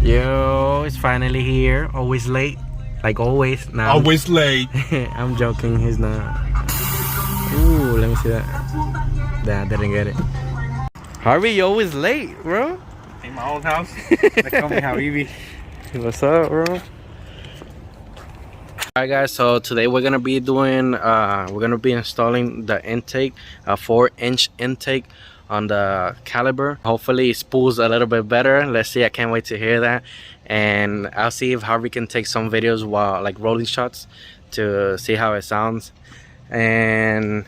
Yo, it's finally here. Always late, like always. Now always late. I'm joking. He's not. Ooh, let me see that. Nah, I didn't get it. Harvey, you always late, bro. In my own house. They call me Habibi. What's up, bro? Alright guys, so today we're gonna be doing installing the intake, a 4-inch intake on the Caliber. Hopefully it spools a little bit better. Let's see, I can't wait to hear that. And I'll see if Harvey can take some videos while like rolling shots to see how it sounds and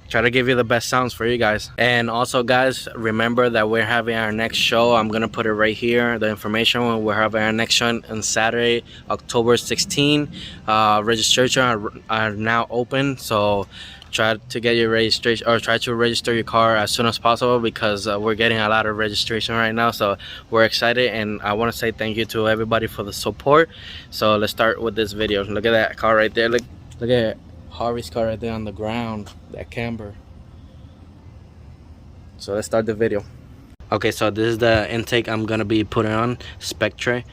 try to give you the best sounds for you guys. And also guys, remember that we're having our next show. I'm gonna put it right here, the information. We're having our next show on Saturday, October 16. Registration are now open, so try to get your registration, or try to register your car as soon as possible, because we're getting a lot of registration right now. So we're excited, and I want to say thank you to everybody for the support. So let's start with this video. Look at that car right there. Look at Harvey's car right there on the ground, that camber. So let's start the video. Okay, so this is the intake I'm gonna be putting on, Spectre.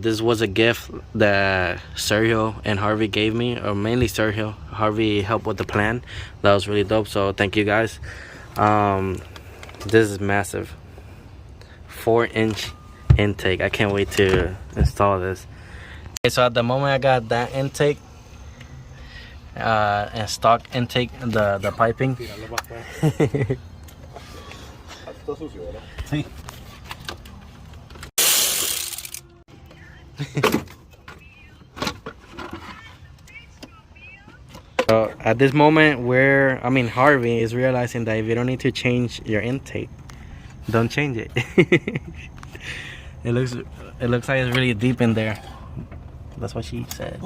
This was a gift that Sergio and Harvey gave me, or mainly Sergio. Harvey helped with the plan. That was really dope, so thank you guys. This is massive, 4-inch intake. I can't wait to install this. Okay, so at the moment I got that intake and stock intake, the piping. So at this moment, Harvey is realizing that if you don't need to change your intake, don't change it. It looks like it's really deep in there. That's what she said.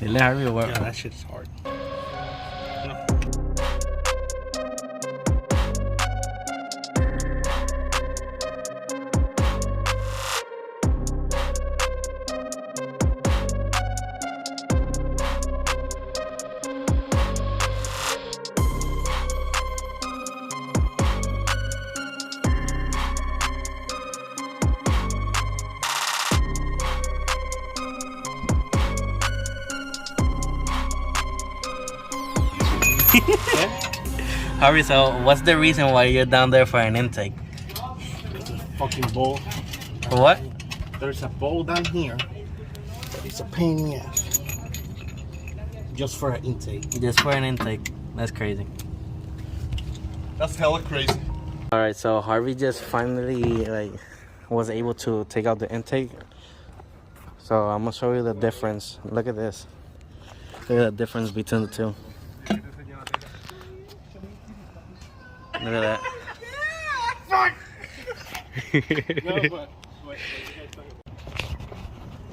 They let Harvey work. Yeah, that shit's hard. Harvey, so what's the reason why you're down there for an intake? There's a fucking bowl. For what? There's a bowl down here. It's a pain in the ass. Just for an intake. Just for an intake. That's crazy. That's hella crazy. Alright, so Harvey just finally was able to take out the intake. So I'm gonna show you the difference. Look at this. Look at the difference between the two. Look at that. Fuck!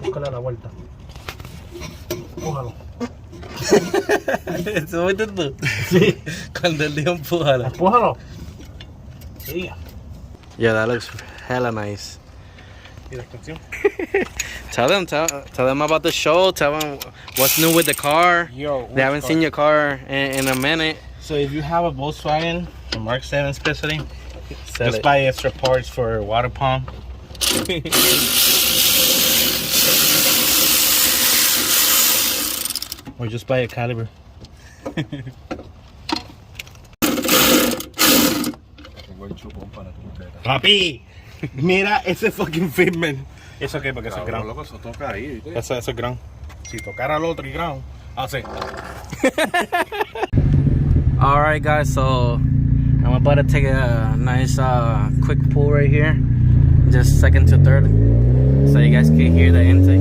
Búscale la vuelta. Empújalo. ¿Eso fuiste tú? Sí. Cuando él dijo empújalo. Empújalo. Sí. Yeah, that looks hella nice. ¿Y la extensión? Tell them about the show. Tell them what's new with the car. Yo, they haven't seen your car in a minute. So if you have a Volkswagen, a Mark 7 especially, Sell just it. buy extra parts for water pump. Or just buy a Caliber. Papi, mira ese fucking fitment. Eso okay, porque eso es ground. Loco, eso toca ahí. Eso es ground. Si tocara el otro y ground, hace. Alright guys, so I'm about to take a nice quick pull right here, just second to third, so you guys can hear the intake.